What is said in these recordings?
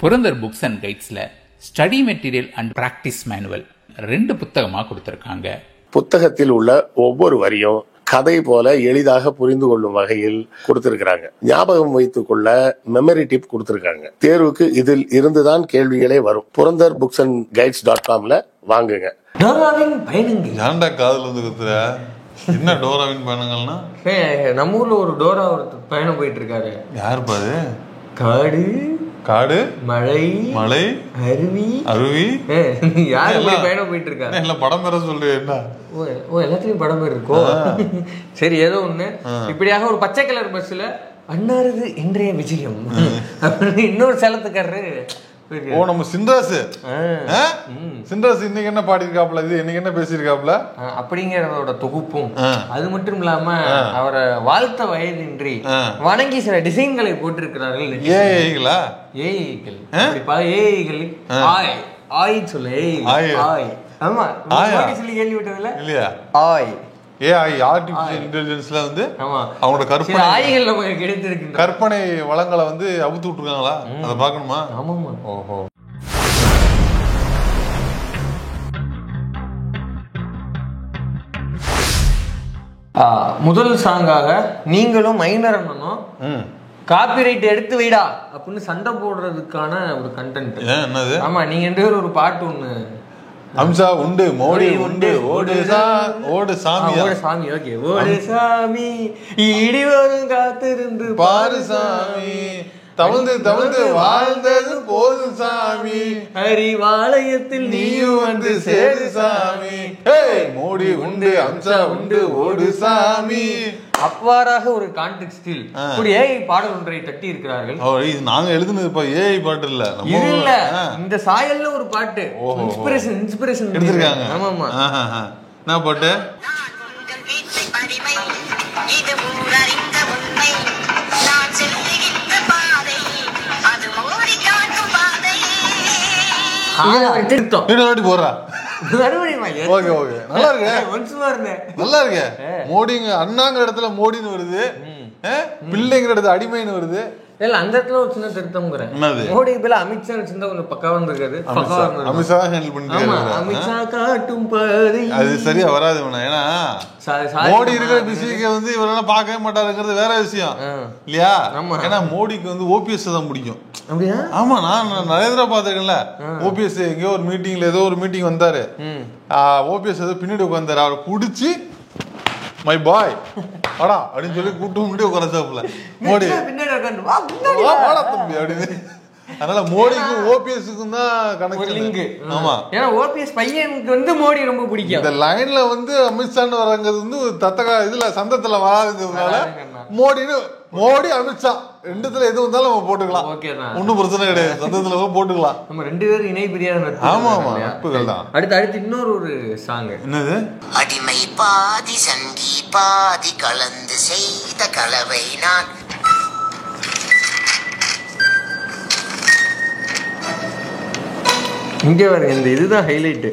Purandar books and கைட்ஸ்ல study material and practice manual 2 புத்தகமா கொடுத்திருக்காங்க. புத்தகத்தில் உள்ள ஒவ்வொரு வரியும் கதை போல எளிதாக புரிந்து கொள்ளும் வகையில் கொடுத்திருக்கிறாங்க. ஞாபகம் வைத்துக் கொள்ள மெமரி டிப் கொடுத்திருக்காங்க. தேர்வுக்கு இதில் இருந்துதான் கேள்விகளே வரும். புரந்தர் புக்ஸ் அண்ட் கைட்ஸ்.comல வாங்குங்க. டோராவின் பயணங்கள். ஏன்டா காதுல வந்து குத்துற? என்ன டோராவின் பயணங்கள்னா? நம்ம ஊர்ல ஒரு டோரா ஒருத்தர் பயணம் போயிட்டு இருக்காரு. யாரு பாரு? காடு காடு, மழை, மலை, அருவி, அருவி. யாரு பயணம் போயிட்டு இருக்காரு? இல்ல படம் பேர சொல்லு. என்ன ஓ எல்லாத்துலயும் படம் பேர் இருக்கோ? சரி, ஏதோ ஒண்ணு. இப்படியாக ஒரு பச்சை கலர் பஸ்ல அன்னாரது இன்றைய விஜயம் அப்படின்னு இன்னொரு சேலத்துக்காரரு. ஓ நம்ம சின்ராசு இன்னைக்கு என்ன பாடிருக்காப்ல, இது இன்னைக்கு என்ன பேசிருக்காப்ல அப்படிங்கறதோட தொகுப்பும், அது மட்டும் இல்லாம அவரை வாழ்த்த வயதின்றி வணங்கி சில டிசைன்களை போட்டிருக்கிறார்கள். ஏஐகளா? ஏஐகள் ஆய் சொல்ல ஆய். ஆமா, சொல்லி கேள்விப்பட்டதுல இல்லையா? ஆய் ஏஐ ஆர்டிபிஷியல் இன்டெலிஜென்ஸ்ல வந்து அவங்களோட கற்பனை வளங்களை வந்து அவுத்து விட்டுருக்காங்களா? அதை பார்க்கணுமா? ஆமாமா. ஓஹோ. முதல் சாங்காக நீங்களும் மைனர் அண்ணனும் காப்பிரைட் எடுத்து வைடா அப்படின்னு சண்டை போடுறதுக்கான ஒரு கண்டென்ட். என்னது? ஆமா, நீங்க 2 பேரும் ஒரு பாட்டு ஒண்ணு. அம்சா உண்டு, மோடி உண்டு, ஓடு சாமி, ஓடு சாமி. ஓகே, ஓடு சாமி, இடி வரும் காத்திருந்து பாரு சாமி, தவழ்ந்து தவழ்ந்து வாழ்ந்தது போது சாமி, அறிவாலயத்தில் நீயும் வந்து சேரு சாமி, மோடி உண்டு, அம்சா உண்டு, ஓடு சாமி. அவ்வாறாக ஒரு கான்டெக்ஸ்டில் ஏஐ பாடல் ஒன்றை தட்டி இருக்கிறார்கள். நாங்க எழுதுனது ஏஐ பாட்டு இல்ல, இந்த சாயல்ல ஒரு பாட்டு இன்ஸ்பிரேஷன் எடுத்திருக்காங்க. ஆமாமா. என்ன பாட்டு? மோடிங்க அண்ணாங்கிற இடத்துல மோடின்னு வருது, பிள்ளைங்கிற இடத்துல அடிமைன்னு வருது. இல்ல அந்த இடத்துல ஒரு சின்ன திருத்தம். மோடி பேல அமித்ஷா சின்ன கொஞ்சம் பக்காவா இருந்திருக்காரு. அமித்ஷா ஹேண்டில் பண்ணிட்டு அமித்ஷா காட்டும் பாதை அது சரியா வராது. ஏன்னா மோடி இருக்கிற பிசிக்கு வந்து இவரெல்லாம் பார்க்கவே மாட்டாருங்கிறது வேற விஷயம் இல்லையா? ஏன்னா மோடிக்கு வந்து ஓபிஎஸ் தான் பிடிக்கும். அப்படியா? ஆமா, நான் நரேந்திரா பாத்துக்கல. ஓபிஎஸ் எங்கேயோ ஒரு மீட்டிங்ல ஏதோ ஒரு மீட்டிங் வந்தாரு, ஓபிஎஸ் ஏதோ பின்னாடி உட்கார்ந்தாரு, அவரை பிடிச்சி மை பாய் வாடா அப்படின்னு சொல்லி கூட்டு முன்னாடி உட்கார்ந்தாப்புல மோடி தம்பி அப்படின்னு. அதனால மோடிக்கும் ஓபிஎஸ்க்கும் தான் கணக்கு. ஆமா, ஏன்னா ஓபிஎஸ் பையனுக்கு வந்து மோடி ரொம்ப பிடிக்கும். இந்த லைன்ல வந்து அமித்ஷான்னு வர்றது வந்து தத்தகா இதுல சந்தத்துல வராதுங்கிறதுனால மோடி அமித்ஷா 2த்துல எது வந்தாலும் நம்ம போட்டுக்கலாம். ஒன்னும் பிரச்சனை கிடையாது, சந்தத்துல போட்டுக்கலாம். நம்ம 2 பேரும் இணை பிரியாத. ஆமா ஆமா, நட்புகள் தான். அடுத்து இன்னொரு ஒரு சாங். என்னது? அடிமை பாதி சங்கி பாதி கலந்து செய்த கலவை நான். இங்க வர இந்த இதுதான் ஹைலைட்.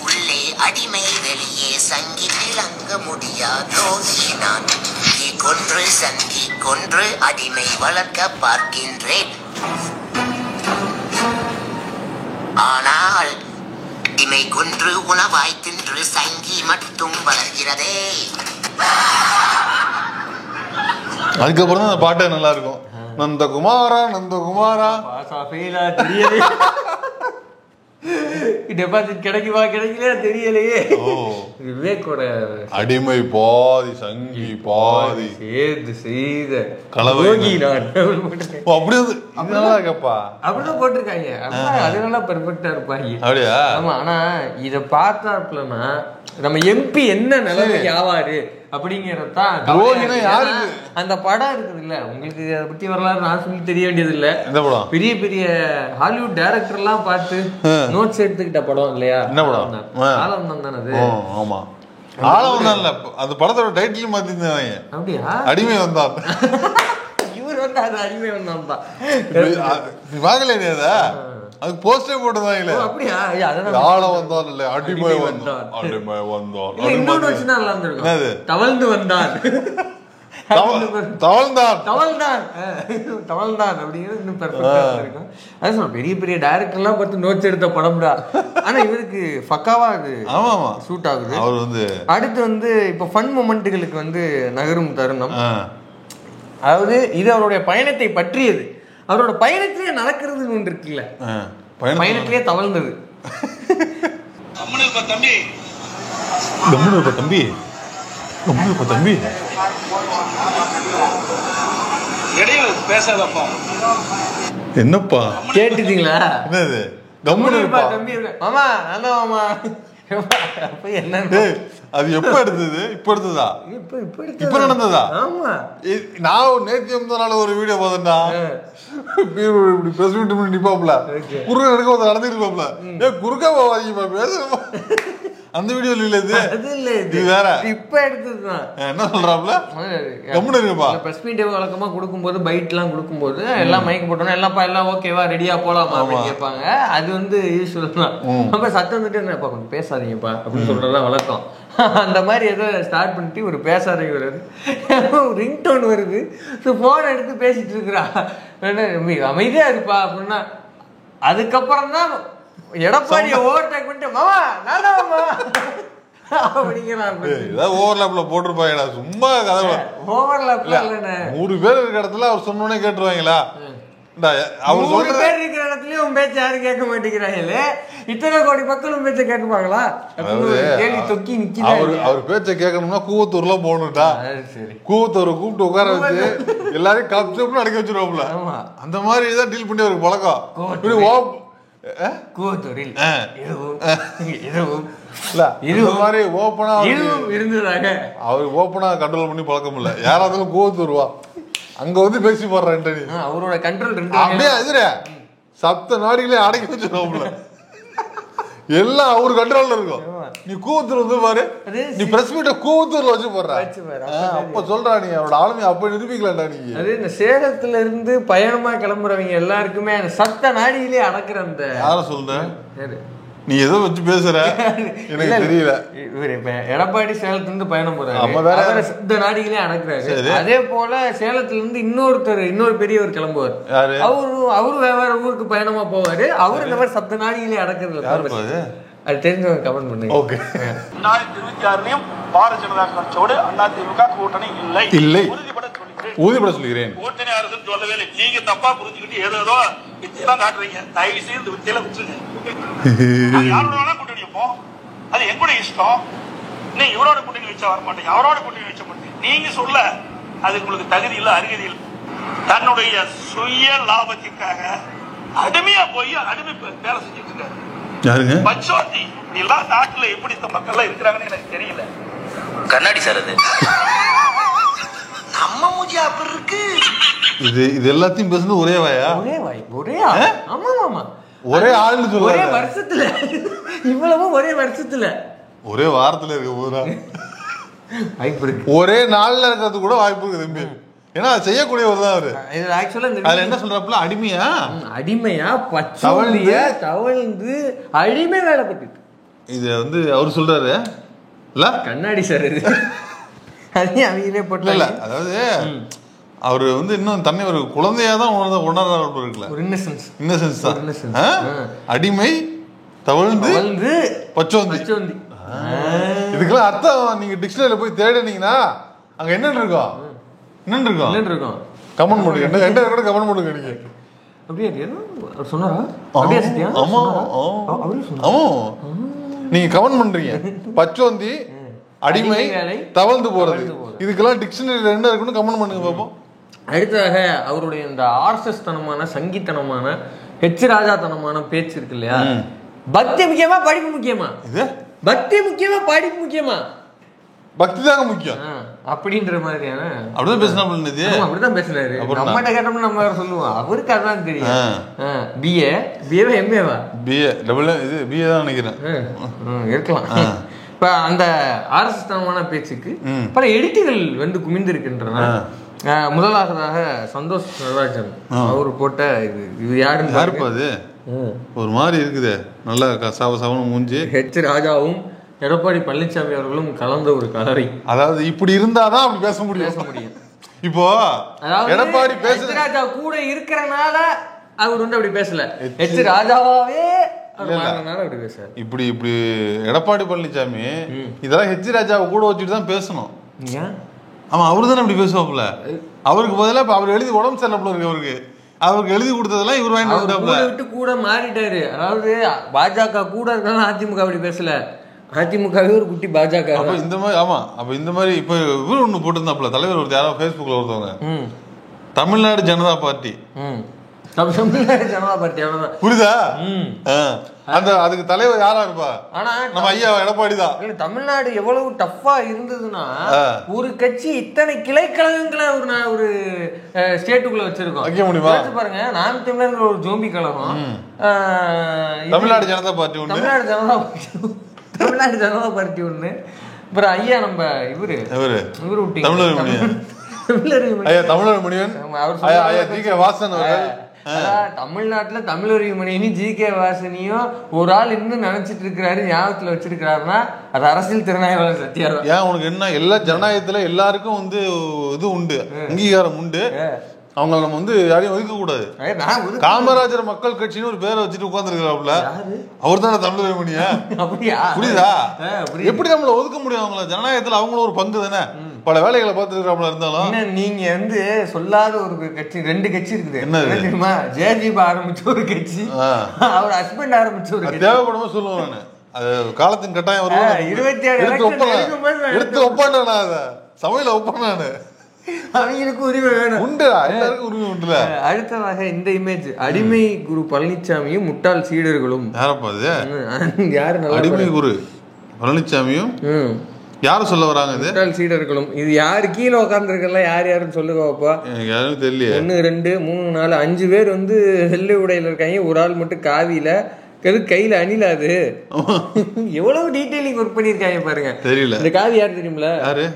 உள்ளே அடிமை வெளியே சங்கி விளங்க முடியாதோ நான். கொன்று சங்கி கொன்று அடிமை வளர்க்க பார்க்கின்றேன். ஆனால் அடிமை கொன்று உணவாய் தின்று சங்கி மட்டும் வளர்கிறதே. அதுக்கப்புறம் தான் அந்த பாட்டு நல்லா இருக்கும். நந்தகுமாரா நந்தகுமாரா டெபாசிட் கிடைக்குமா கிடைக்கலையா தெரியலையே. விவேக்கோட அடிமை பாதி சங்கி பாதி சேர்ந்து செய்த கலவை அப்படிதான் போட்டிருக்காங்க. அதனால பெர்ஃபெக்டா இருப்பாங்க. அப்படியா? ஆமா. ஆனா இத பார்த்தாப்லன்னா நம்ம எம்பி என்ன நிலைமைக்கு ஆவாரு அப்படிங்கறதான். அந்த படம் இருக்குது இல்ல, உங்களுக்கு அதை பத்தி வரலாறு நான் சொல்லி தெரிய வேண்டியது இல்ல. பெரிய பெரிய ஹாலிவுட் டைரக்டர் எல்லாம் பார்த்து நோட்ஸ் எடுத்துக்கிட்ட படம் இல்லையா? என்ன படம்? ஆலவந்தான் தானே அது? ஆமா, ஆலவந்தான் இல்ல, அந்த படத்தோட டைட்டில் மாத்திருந்தாங்க. அப்படியா? அடிமை வந்தான். இவர் வந்து அது அடிமை வந்தான் தான் வாங்கலையா? அது போஸ்டர் போட்டுதாங்களே. அப்படியா? ஆள வந்தான் இல்ல, அடிமை வந்தான். அடிமை வந்தான். இன்னொரு வருஷம் நல்லா இருந்திருக்கும். தவழ்ந்து வந்தான். தவழ்தான் அப்படிங்கிறது இன்னும் பெர்ஃபெக்ட்டா இருக்கும். அது சொல்ல பெரிய பெரிய டைரக்டர்லாம் பார்த்து நோட்ஸ் எடுத்த படம்டா. ஆனா இவருக்கு பக்காவா அது சூட் ஆகுது. அவர் வந்து அடுத்து வந்து இப்போ ஃபன் மொமெண்ட்டுகளுக்கு வந்து நகரும் தருணம். அதாவது இது அவருடைய பயணத்தை பற்றியது. அவரோட பயணத்திலேயே நடக்கிறதுன்னு ஒன்று இருக்குல்ல, பயணத்திலேயே தவழ்ந்தது. தம்பி பேசாதப்பா என்னப்பா கேட்டுட்டீங்களா? என்னது தம்பி மாமா நல்ல மாமா என்ன அது எப்ப எடுத்தது? இப்ப எடுத்ததா? இப்ப நடந்ததா? ஆமா. நான் நேற்று முந்தானால ஒரு வீடியோ பார்த்தேன்டா. இப்படி பிரஸ் மீட் பண்ணி நிப்பாப்ல குறுக்க எடுக்க வந்து நடந்துட்டு இருப்பாப்ல. குறுக்க போவாதீங்க பேசுறப்ப அந்த வீடியோ இல்ல இது. அது இல்ல, இது வேற. இப்ப எடுத்ததுதான். என்ன சொல்றாப்ல? கம்முனு இருப்பா. பிரஸ் மீட் வழக்கமா கொடுக்கும்போது பைட் எல்லாம் கொடுக்கும்போது எல்லாம் மைக் போட்டோம்னா எல்லாப்பா எல்லாம் ஓகேவா ரெடியா போலாமா அப்படின்னு கேட்பாங்க. அது வந்து யூஸ்வல் தான். நம்ம சத்தம் வந்துட்டு என்னப்பா கொஞ்சம் பேசாதீங்கப்பா அப்படின்னு சொல்றதுதான் வழக்கம். அந்த மாதிரி ஏதோ ஸ்டார்ட் பண்ணிட்டு ஒரு பேசாதீங்க வருது, ரிங் டோன் வருது, போன் எடுத்து பேசிட்டு இருக்கிறா. அமைதியா இருப்பா அப்படின்னா அதுக்கப்புறம் தான் எடப்பாடியை ஓவர்டேக் பண்ணிட்டு மாமா நானா மாமா அப்படிங்கிறான். ஓவர்லாப்ல போட்டிருப்பாங்கடா சும்மா கதை. ஓவர்லாப்ல இல்லைண்ணே, 100 பேர் இருக்கிற இடத்துல அவர் சொன்னோன்னே கேட்டுருவாங்களா? அவர் 100 பேர் இருக்கிற இடத்துலயும் உன் பேச்ச யாரும் கேட்க மாட்டேங்கிறாங்களே, இத்தனை கோடி மக்களும் பேச்ச கேட்பாங்களா? கேள்வி தொக்கி நிக்கிறா. அவர் பேச்ச கேட்கணும்னா கூவத்தூர்ல போகணும்டா. கூவத்தூரை கூப்பிட்டு உட்கார வச்சு எல்லாரையும் கப்சப்னு அடக்க வச்சிருவாப்ல. அந்த மாதிரி தான் டீல் பண்ணி அவருக்கு பழக்கம். கூவத்தூரில் அவரு ஓப்பனா கண்ட்ரோல் பண்ணி பழக்கம் இல்ல. யாராவது கூவத்தூர்வா அங்க வந்து பேசி போடுறேன் அவரோட கண்ட்ரோல் அப்படியே எதிர சப்த நாடிகளே அடக்கி வச்சிருவாப்ல. எல்லாம் அவரு கண்ட்ரோல்ல இருக்கும். நீ கூவத்தூர் வந்து பாரு, நீ பிரஸ் மீட்ட கூவத்தூர்ல வச்சு போடுற. அப்ப சொல்றா நீ அவரோட ஆளுமை அப்ப நிரூபிக்கலாம்டா. நீ அது இந்த சேலத்துல இருந்து பயணமா கிளம்புறவங்க எல்லாருக்குமே சத்த நாடியிலே அடக்குற அந்த யார சொல்ற? நீ ஏதோ வச்சு பேசுற எனக்கு தெரியல. இவரு இப்ப எடப்பாடி சேலத்துல இருந்து பயணம் போறாரு, சத்த நாடிகளே அடக்குறாரு. அதே போல சேலத்துல இருந்து இன்னொரு பெரியவர் கிளம்புவார். அவரு வேற ஊருக்கு பயணமா போவாரு. அவரு இந்த மாதிரி சத்த நாடிகளே அடக்குறது அது தெரிஞ்சவங்க கமெண்ட் பண்ணுங்க. ஓகே. 2026 பாரதிய ஜனதா கட்சியோடு அதிமுக கூட்டணி இல்லை உறுதிப்பட சொல்கிறேன். கூட்டணி அரசுன்னு சொல்லவே இல்லை. நீங்க தப்பா புரிஞ்சுக்கிட்டு ஏதோ வித்தியெல்லாம் காட்டுறீங்க. தயவு செய்து இந்த வித்தியில விட்டுருங்க. யாரோட வேணா கூட்டணி வைப்போம், அது எங்கூட இஷ்டம். நீ இவரோட கூட்டணி வச்சா வர மாட்டேங்க, அவரோட கூட்டணி வச்ச மாட்டேங்க. நீங்க சொல்ல அது உங்களுக்கு தகுதி இல்லை, அருகதி இல்லை. தன்னுடைய சுய லாபத்திற்காக அடிமையா போய் அடிமை வேலை செஞ்சுட்டு இருக்காரு. யாருங்க? பச்சோத்தி. எல்லாம் நாட்டுல எப்படி மக்கள் இருக்கிறாங்கன்னு எனக்கு தெரியல. கண்ணாடி சார் அது நம்ம மூஞ்சி அப்படி இருக்கு. இது எல்லாத்தையும் பேசுறது ஒரே வாயா? ஒரே ஆளுன்னு சொல்ல ஒரே வருஷத்துல இவ்வளவு ஒரே வருஷத்துல ஒரே வாரத்துல இருக்க போதா வாய்ப்பு இருக்கு. ஒரே நாள்ல இருக்கிறது கூட வாய்ப்பு இருக்கு தம்பி. ஏன்னா செய்யக்கூடியவர் தான் அவரு. அதுல என்ன சொல்றப்பல அடிமையா பச்சோந்தியா தவழ்ந்து அடிமை வேலை பட்டு இது வந்து அவர் சொல்றாரு இல்ல கண்ணாடி சார். இது அதையும் அவங்களே போட்டு இல்ல, அதாவது அவரு வந்து இன்னும் தன்னை ஒரு குழந்தையா தான் உணர்றாரு இருக்குல்ல. ஒரு இன்னசென்ஸ் தான். அடிமை தவழ்ந்து பச்சோந்தி. இதுக்கெல்லாம் அர்த்தம் நீங்க டிக்ஷனரியில போய் தேடினீங்கன்னா அங்க என்னன்னு இருக்கும் கமெண்ட் பண்ணுங்க. என்ன கூட கமெண்ட் பண்ணுங்க. நீங்க அப்படியே சொன்னாரா? அப்படியே சத்தியா? ஆமா ஆமா நீங்க கமெண்ட் பண்றீங்க. பச்சோந்தி அடிமை தவழ்ந்து போறது, இதுக்கெல்லாம் டிக்ஷனரியில என்ன இருக்குன்னு கமெண்ட் பண்ணுங்க பாப்போம். அடுத்ததாக அவருடைய இந்த ஆர்எஸ்எஸ் தனமான சங்கித்தனமான ராஜா தனமான பேச்சு இருக்கு இல்லையா? பக்தி முக்கியமா படிப்பு முக்கியமா? பக்தி முக்கியமா படிப்பு முக்கியமா? பக்தி தாங்க முக்கியம் அப்படின்ற மாதிரியான அப்படிதான் பேசினா அப்படிதான் பேசுறாரு. நம்மகிட்ட கேட்டோம்னா நம்ம வேற சொல்லுவோம். அவருக்கு அதான் தெரியும். பிஏ எம்ஏவா? பிஏ தான் நினைக்கிறேன். இருக்கலாம். இப்ப அந்த ஆர்எஸ்எஸ் தனமான பேச்சுக்கு பல எடிட்டுகள் வந்து குமிந்து இருக்கின்றன. முதலாவதாக சந்தோஷ் நடராஜன் அவரு போட்ட இது யாருப்பா அது? ஒரு மாதிரி இருக்குது, நல்லா சவன மூஞ்சி. ராஜாவும் எடப்பாடி பழனிசாமி அவர்களும் கலந்த ஒரு கலவை. அதாவது இப்படி இருந்தாதான் அப்படி பேச முடியும். இப்போ எடப்பாடி ராஜா கூட இருக்கிறனால அவர் வந்து அப்படி பேசல, எச் ராஜாவே அப்படி பேச. இப்படி எடப்பாடி பழனிசாமி இதெல்லாம் ஹெச் ராஜாவை கூட வச்சுட்டு தான் பேசணும். ஆமா, அவரு தானே அப்படி பேசுவாப்புல. அவருக்கு பதிலா இப்ப அவர் எழுதி உடம்பு சரியில்லை இருக்கு, அவருக்கு எழுதி கொடுத்ததெல்லாம் இவர் வாங்கிட்டு கூட மாறிட்டாரு. அதாவது பாஜக கூட இருக்காலும் அதிமுக அப்படி பேசல, அதிமுகவே ஒரு குட்டி பாஜக. அப்ப இந்த மாதிரி ஆமா, அப்ப இந்த மாதிரி இப்ப இவரு ஒண்ணு போட்டிருந்தாப்புல, தலைவர் ஒரு யாரோ Facebookல ஒருத்தவங்க, தமிழ்நாடு ஜனதா பார்ட்டி, தமிழ்நாடு ஜனதா பார்ட்டி, அவ்வளவுதான். புரியுதா? அந்த அதுக்கு தலைவர் யாரா இருப்பா? ஆனா நம்ம ஐயா எடப்பாடி தான். தமிழ்நாடு எவ்வளவு டஃப்பா இருந்ததுன்னா, ஒரு கட்சி இத்தனை கிளைக்கழகங்களை ஒரு ஸ்டேட்டுக்குள்ள வச்சிருக்கோம். வைக்க முடியுமா? பாருங்க, நாம் தமிழர் ஒரு ஜோம்பி கழகம், தமிழ்நாடு ஜனதா பார்ட்டி ஒண்ணு, தமிழ்நாடு ஜனதா பார்ட்டி ஒண்ணு, அப்புறம் ஐயா நம்ம இவரு தமிழர் முனிவன், வாசன் அவர்கள். தமிழ்நாட்டுல தமிழறிவு மணியனையும் ஜி.கே. வாசனையும் ஒரு ஆள் இன்னும் நினைச்சிட்டு இருக்கிறாரு, ஞாபகத்துல வச்சிருக்கிறாருன்னா அது அரசியல் திறனாய்வாளர் சத்யாதான். ஏன் உனக்கு என்ன, எல்லா ஜனநாயகத்துல எல்லாருக்கும் வந்து இது உண்டு, அங்கீகாரம் உண்டு. அவங்க நம்ம வந்து யாரையும் ஒதுக்க கூடாது. காமராஜர் மக்கள் கட்சின்னு ஒரு பேரை வச்சுட்டு உட்கார்ந்து இருக்கிறாப்புல, அவர் தானே தமிழர் மணியா? புரியுதா? எப்படி நம்மள ஒதுக்க முடியும்? அவங்கள ஜனநாயகத்துல அவங்களும் ஒரு பங்கு தானே, பல வேலைகளை பார்த்துருக்காங்களா. இருந்தாலும் நீங்க வந்து சொல்லாத ஒரு கட்சி, 2 கட்சி இருக்குது. என்ன தெரியுமா? ஜெயதீப் ஆரம்பிச்ச ஒரு கட்சி, அவர் ஹஸ்பண்ட் ஆரம்பிச்ச ஒரு கட்சி. தேவைப்படுமா சொல்லுவேன் நானு, அது காலத்தின் கட்டாயம் வரும். 27 எடுத்து ஒப்பான அத சமையல ஒப்பானு, அவங்களுக்கு உரிமை வேணும், உண்டுடா, எல்லாருக்கும் உரிமை உண்டுல. அடுத்ததாக இந்த இமேஜ், அடிமை குரு பழனிசாமியும் முட்டாள் சீடர்களும். யாரப்பா அது? யாரு? அடிமை குரு பழனிசாமியும் யாரும் சொல்ல வராங்க? இது முட்டாள் சீடர்களும். இது யாரு கீழே உட்கார்ந்து இருக்கல, யாருன்னு சொல்லுவாப்பா? எனக்கு யாரும் தெரியல. 1 2 3 4 5 பேர் வந்து வெள்ளை உடையில இருக்காங்க, ஒரு ஆள் மட்டும் காவியில, கையில அணிலாது. எவ்வளவு டீடைலிங் ஒர்க் பண்ணிருக்காங்க பாருங்க. தெரியல. இந்த காவி யாரு தெரியுமில? யாரு?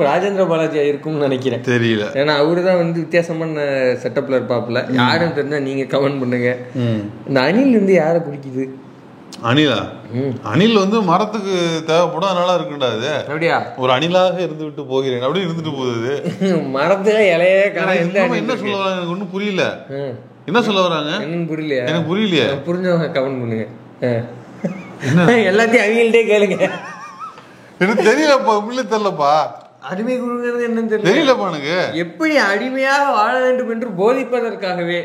ராஜேந்திர பாலாஜி இருக்கும்னு நினைக்கிறேன். தெரியல, ஏன்னா அவருதான் வந்து வித்தியாசமான செட்டப்ல இருப்பாப்புல. யாரும் தெரிஞ்சா நீங்க கமெண்ட் பண்ணுங்க. இந்த அணில் இருந்து யாரை குடிக்குது? அணிலா? அணில் வந்து மரத்துக்கு தேவைப்படும், அதனால இருக்குண்டாது. அப்படியா? ஒரு அணிலாக இருந்து விட்டு போகிறேன் அப்படி இருந்துட்டு போகுது. மரத்துல இலையே என்ன சொல்ல வராங்க எனக்கு ஒன்னும் புரியல. என்ன சொல்ல வராங்க என்னன்னு புரியலையா? எனக்கு புரியலையே. புரிஞ்சவங்க கமெண்ட் பண்ணுங்க. எல்லாத்தையும் அவங்கள்ட்டே கேளுங்க. எனக்கு தெரியலப்பா, உண்மையிலே தெரியலப்பா. அடிமை குருங்கிறது என்னன்னு தெரியலப்பா எனக்கு. எப்படி அடிமையாக வாழ வேண்டும் என்று போதிப்பதற்காகவே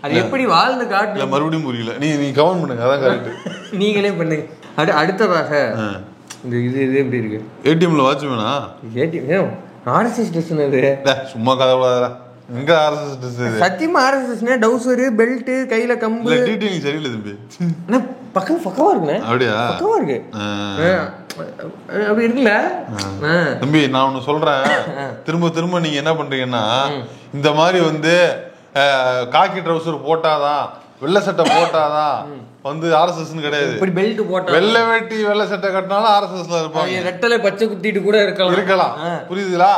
அது எப்படி வாழ்ந்து காட்டு. மறுபடியும் புரியல. நீ கமெண்ட் பண்ணுங்க, அதான் கரெக்ட். நீங்களே பண்ணுங்க. அடுத்ததாக இந்த இது எப்படி இருக்கு? ஏடிஎம்ல வாட்ச்மேனா? ஏடிஎம் ஆர்எஸ்எஸ் ட்ரெஸ் அது சும்மா கதை விடாதடா. எங்க ஆர்எஸ்எஸ் ட்ரெஸ்? சத்தியமா ஆர்எஸ்எஸ்னா டவுசர், பெல்ட், கையில கம்பு. இல்ல டீடைலிங் சரியில்லை தம்பி. பக்கவா இருக்குண்ணே. அப்படியா? பக்கவா இருக்கு. அப்படி இருக்குல்ல தம்பி. நான் ஒண்ணு சொல்றேன், திரும்ப நீங்க என்ன பண்றீங்கன்னா, இந்த மாதிரி வந்து காக்கி ட்ரவுசர் போட்டாதான், வெள்ளை சட்டை போட்டாதான் வந்து ஆர்எஸ்எஸ் கிடையாது. பெல்ட் போட்டா, வெள்ளை வேட்டி வெள்ளை சட்டை கட்டினாலும் ஆர்எஸ்எஸ்ல இருப்பாங்க. ரெட்டலை பச்சை குத்திட்டு கூட இருக்கலாம். புரியுதுங்களா?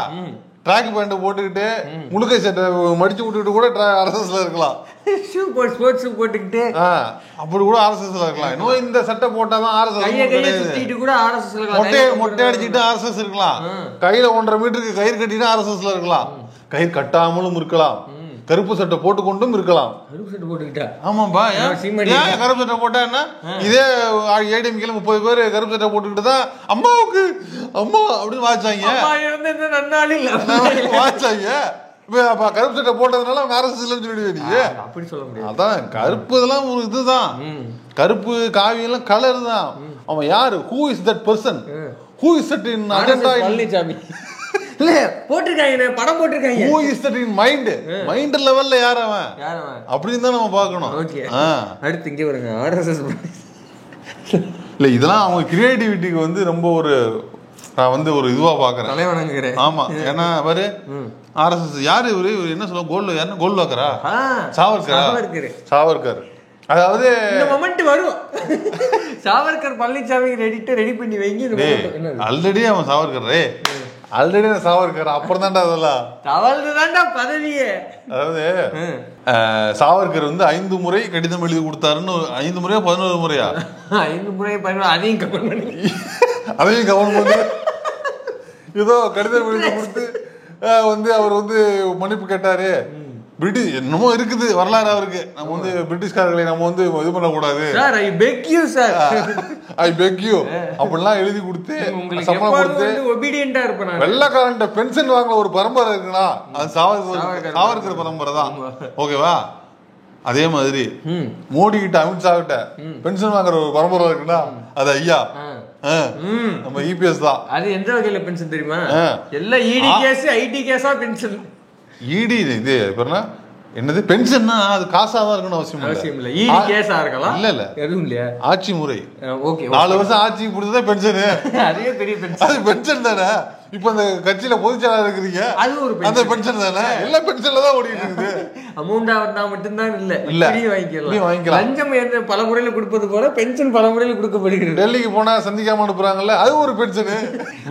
ட்ராக் பேண்ட் போட்டுக்கிட்டு முழுக்கை சட்டை மடிச்சு விட்டுக்கிட்டு கூட ஆர்எஸ்எஸ்ல இருக்கலாம். ஸ்போர்ட்ஸ் போட்டுக்கிட்டு அப்படி கூட ஆர்எஸ்எஸ்ல இருக்கலாம். இன்னும் இந்த சட்டை போட்டாதான் ஆர்எஸ்எஸ் கூட. மொட்டை அடிச்சுட்டு ஆர்எஸ்எஸ் இருக்கலாம். கையில 1.5 மீட்டருக்கு கயிறு கட்டிட்டு ஆர்எஸ்எஸ்ல இருக்கலாம். கயிறு கட்டாமலும் இருக்கலாம். கருப்பு சட்டை போட்டுக்கொண்டும் இருக்கலாம். கருப்பு சட்டை போட்டுக்கிட்டா? ஆமாப்பா. கருப்பு சட்டை போட்டா என்ன? இதே ஏடிஎம்கேல 30 பேர் கருப்பு சட்டை போட்டுக்கிட்டு தான் அம்மாவுக்கு அம்மா அப்படின்னு வாச்சாங்க. வாச்சாங்க. இப்ப கருப்பு சட்டை போட்டதுனால அவங்க அரசு சொல்லிடுவீங்க. அப்படி சொல்ல முடியாது. அதான் கருப்பு இதெல்லாம் ஒரு இதுதான். கருப்பு காவி எல்லாம் கலர் தான். அவன் யாரு? Who is that person? Who is that in agenda? Palaniswami இல்ல போட்டுருக்காங்க, படம் போட்டுருக்காங்க. Who is that in mind? Mind லெவல்ல யார் அவன் அப்படின்னு தான் நம்ம பார்க்கணும். அடுத்து இங்கே வருங்க ஆர்எஸ்எஸ். இல்ல இதெல்லாம் அவங்க கிரியேட்டிவிட்டிக்கு வந்து ரொம்ப ஒரு, நான் வந்து ஒரு இதுவா பாக்குறேன். தலைவணங்குறேன். ஆமா. ஏன்னா பாரு, ஆர்எஸ்எஸ் யாரு இவரு? என்ன சொல்லுவோம், கோல்டு யாருன்னா கோல்டு வாக்கரா? சாவர்கர். அதாவது இந்த மொமெண்ட் வரும். சாவர்கர் பழனிசாமி ரெடி பண்ணி வைங்க. ஆல்ரெடி அவன் சாவர்கர். ஆல்ரெடி சாவர்கர் அப்புறம் தான்டா அதெல்லாம் தவழ்ந்துதான்டா பதவியே. அதாவது சாவர்கர் வந்து 5 முறை கடிதம் எழுதி கொடுத்தாருன்னு. 5 முறையா 11 முறையா? 5 முறை 11. அதையும் கவனம் பண்ணி ஏதோ கடிதம் எழுதி கொடுத்து வந்து அவர் வந்து மன்னிப்பு கேட்டாரு. பிரிட்டிஷ் என்னமோ இருக்குது வரலாறு அவருக்கு. நம்ம வந்து பிரிட்டிஷ்காரர்களை நம்ம வந்து இது பண்ணக்கூடாது. Sir I peg you sir, I peg you அப்படிலாம் எழுதி கொடுத்து சம்பளம் கொடுத்து ஒபீடியன்ட்டா இருப்பேன். வெள்ளக்காரன்ட்ட பென்ஷன் வாங்கின ஒரு பரம்பரை இருக்குன்னா அது சாவர்கர் பரம்பரை தான். ஓகேவா? அதே மாதிரி மோடி கிட்ட அமித்ஷா கிட்ட பென்ஷன் வாங்குற ஒரு பரம்பரை இருக்குன்னா அது ஐயா நம்ம இபிஎஸ் தான். அது எந்த வகையில பென்ஷன் தெரியுமா? எல்லாம் இடி கேஸ் ஐடி கேஸா பென்ஷன். இடி இது என்னது பென்ஷன்னா அது காசாதான் இருக்கணும் அவசியம் இல்ல. இடி கேஸா இருக்கலாம். இல்ல எதுவும் இல்லையா? ஆட்சி முறை. ஓகே, 4 வருஷம் ஆட்சி கொடுத்ததே பென்ஷன். அதே பெரிய பென்ஷன். அது பென்ஷன் தானே. இப்ப அந்த கட்சியில பொதுச்செயலாளர் இருக்கிறீங்க, அது ஒரு அந்த பென்ஷன் தானே. எல்லா பென்ஷன்ல தான் ஓடிட்டு இருக்குது. அமௌண்டா வந்தா மட்டும்தான் இல்ல வாங்கிக்கலாம். லஞ்சம் பல முறையில கொடுப்பது போல பென்ஷன் பல முறையில கொடுக்கப்படுகிறது. டெல்லிக்கு போனா சந்திக்காம அனுப்புறாங்கல்ல, அது ஒரு பென்ஷன்.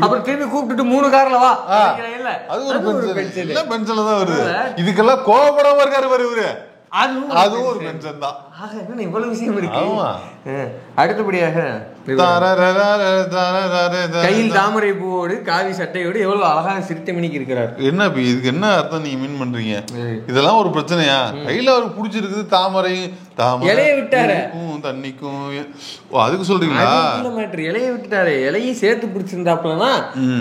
அப்புறம் திரும்பி கூப்பிட்டு 3 கார்ல வா, அது ஒரு பென்ஷன். எல்லா பென்ஷன்ல தான் வருது. இதுக்கெல்லாம் கோபப்படாம இருக்காரு இவரு, அதுவும் ஒரு பென்ஷன் தான். இவ்வளவு விஷயம் இருக்கு. அடுத்தபடியாக கையில் தாமரை பூவோடு காவி சட்டையோடு எவ்வளவு அழகாக சிறுத்தைமணிக்கு இருக்கிறார். என்ன இதுக்கு என்ன அர்த்தம் நீங்க மீன் பண்றீங்க? இதெல்லாம் ஒரு பிரச்சனையா? கையில அவருக்கு பிடிச்சிருக்குது தாமரை, இலைய விட்டாரு தண்ணிக்கும், அதுக்கு சொல்றீங்களா? இலைய விட்டுட்டாரு, இலையும் சேர்த்து பிடிச்சிருந்தாப்புலனா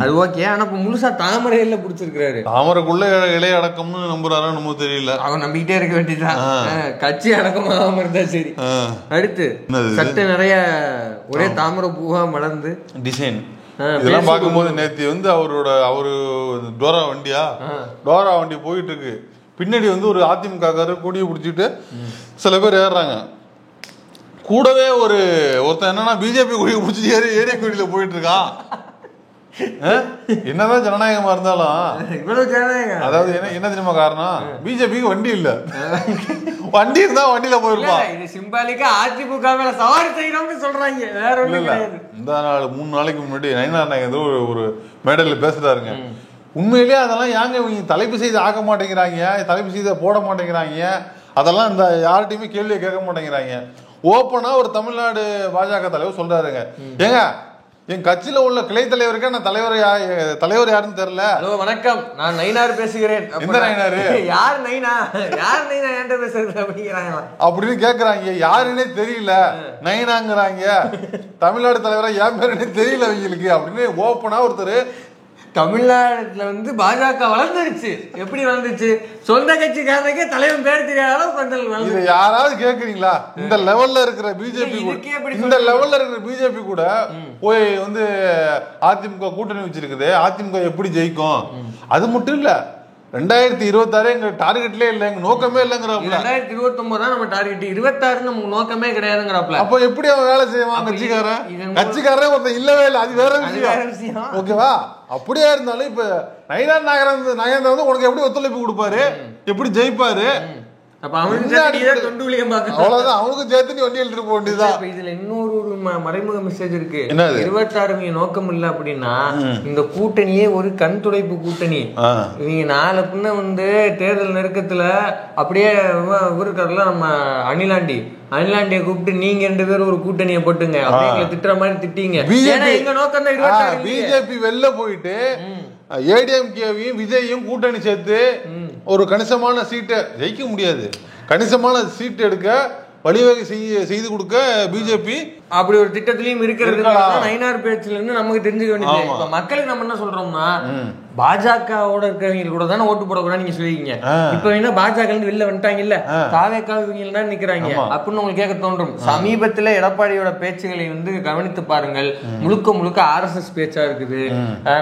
அது ஓகே. ஆனா இப்ப முழுசா தாமரை இலையில பிடிச்சிருக்காரு. தாமரைக்குள்ள இலைய அடக்கம்னு நம்புறாரா நம்ம தெரியல. அவன் நம்பிக்கிட்டே இருக்க வேண்டியதான். கட்சி அடக்கமாகாம இருந்தா சரி. அடுத்து சட்டை நிறைய ஒரே தாமரை பூவா மலர்ந்து டிசைன் இதெல்லாம் பார்க்கும்போது நேத்து வந்து அவரு டோரா வண்டி போயிட்டு இருக்கு. பின்னாடி வந்து ஒரு அதிமுக கொடியை பிடிச்சிட்டு சில பேர் ஏறுறாங்க. கூடவே ஒருத்தன் என்னன்னா பிஜேபி கொடியை பிடிச்சிட்டு ஏடிஎம் கொடியில போயிட்டு இருக்கான். என்னதான் ஜனநாயகமா இருந்தாலும் அதாவது என்ன தெரியுமா காரணம்? பிஜேபிக்கு வண்டி இல்ல. வண்டி இருந்தா வண்டியில போயிருப்பான். இது சிம்பாலிக்கா அதிமுக மேல சவாரி செய்யணும்னு சொல்றாங்க. வேற ஒண்ணும் கிடையாது. இந்த 3 நாளைக்கு முன்னாடி நயினார் நாயகர் ஒரு மேடையில பேசுறாருங்க. உண்மையிலேயே அதெல்லாம் ஏங்க இவங்க தலைப்பு செய்து ஆக்க மாட்டேங்கிறாங்க, தலைப்பு செய்த போட மாட்டேங்கிறாங்க, அதெல்லாம் இந்த யார்கிட்டயுமே கேள்வியை கேட்க மாட்டேங்கிறாங்க. ஓப்பனா ஒரு தமிழ்நாடு பாஜக தலைவர் சொல்றாருங்க, ஏங்க என் கட்சியில உள்ள கிளை தலைவருக்கு நான் தலைவர் யாருன்னு தெரியல. ஹலோ வணக்கம், நான் நயினார் பேசுகிறேன். எந்த நயினாரு? யார் நயினா என்கிட்ட பேசுறது அப்படிங்கிறாங்க. அப்படின்னு கேக்குறாங்க. யாருன்னே தெரியல, நயினாங்கிறாங்க. தமிழ்நாடு தலைவரா என் பேருன்னே தெரியல அவங்களுக்கு அப்படின்னு ஓப்பனா ஒருத்தர். தமிழ்நாட்டுல வந்து பாஜக வளர்ந்துருச்சு. எப்படி வளர்ந்துச்சு? சொந்த கட்சிக்காரனுக்கே தலைவன் பேர் தெரியாத அளவுக்கு யாராவது கேக்குறீங்களா? இந்த லெவல்ல இருக்கிற பிஜேபி கூட போய் வந்து அதிமுக கூட்டணி வச்சிருக்குது, அதிமுக எப்படி ஜெயிக்கும்? அது மட்டும் இல்ல, 2026 எங்க டார்கெட்லயே இல்ல, எங்க நோக்கமே இல்லங்கிறாப்ல. 2029 தான் நம்ம டார்கெட், 26 நமக்கு நோக்கமே கிடையாதுங்கிறாப்ல. அப்ப எப்படி அவன் வேலை செய்வான்? கட்சிக்காரன் ஒருத்தன் இல்லவே இல்லை, அது வேற விஷயம். ஓகேவா? அப்படியே இருந்தாலும் இப்ப நயினார் நாகேந்திரன் வந்து உனக்கு எப்படி ஒத்துழைப்பு கொடுப்பாரு, எப்படி ஜெயிப்பாரு? அவ்வளவுதான், அவனுக்கு சேர்த்து நீ வண்டி எழுதிட்டு போக வேண்டியதுதான். இதுல இன்னொரு மறைமுக மெசேஜ் இருக்கு. 26 நோக்கம் இல்ல அப்படின்னா இந்த கூட்டணியே ஒரு கண் துடைப்பு கூட்டணி. இவங்க நாளை பின்ன வந்து தேர்தல் நெருக்கத்துல அப்படியே இருக்காருல நம்ம அணிலாண்டிய கூப்பிட்டு நீங்க 2 பேரும் ஒரு கூட்டணியை போட்டுங்க அப்படிங்கிற திட்டுற மாதிரி திட்டீங்க. எங்க நோக்கம் தான் 26. பிஜேபி வெளில போயிட்டு ஏடிஎம்கேவையும் விஜயையும் கூட்டணி சேர்த்து ஒரு கணிசமான சீட்டை ஜெயிக்க முடியாது, கணிசமான சீட் எடுக்க வழிவகை செய்து கொடுக்க பிஜேபி அப்படி ஒரு திட்டத்திலயும் இருக்கிறது. நயினார் பேச்சுல இருந்து நமக்கு தெரிஞ்சுக்க வேண்டியது. இப்ப மக்களுக்கு நம்ம என்ன சொல்றோம்னா, பாஜகவோட இருக்கிறவங்க கூட தானே ஓட்டு போடக்கூடாது நீங்க சொல்லிருக்கீங்க. இப்ப என்ன பாஜக வெளில வந்துட்டாங்க இல்ல, தாவேக்கா இவங்க தான் நிக்கிறாங்க அப்படின்னு உங்களுக்கு கேட்க தோன்றும். சமீபத்துல எடப்பாடியோட பேச்சுகளை வந்து கவனித்து பாருங்கள். முழுக்க RSS பேச்சா இருக்குது.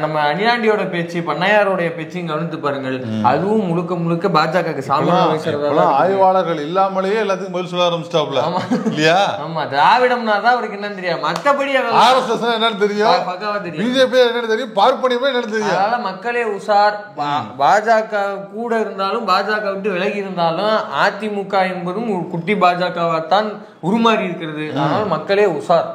நம்ம அணிலாண்டியோட பேச்சு, பண்ணையாரோடைய பேச்சையும் கவனித்து பாருங்கள். அதுவும் முழுக்க பாஜக சாமானிய ஆய்வாளர்கள் இல்லாமலேயே எல்லாத்துக்கும் பதில் சொல்ல ஆரம்பிச்சிட்டாப்ல இல்லையா? ஆமா, திராவிடம்னா தான் அவருக்கு என்னன்னு தெரியாது, மற்றபடி RSS என்னன்னு தெரியும், பிஜேபி என்னன்னு தெரியும், பார்ப்பனியமே என்னன்னு தெரியும். அதனால மக்களே உஷார். பாஜக கூட இருந்தாலும் பாஜக விட்டு விலகி இருந்தாலும் அதிமுக என்பதும் ஒரு குட்டி பாஜகவாத்தான் உருமாறி இருக்கிறது. அதனால மக்களே உஷார்.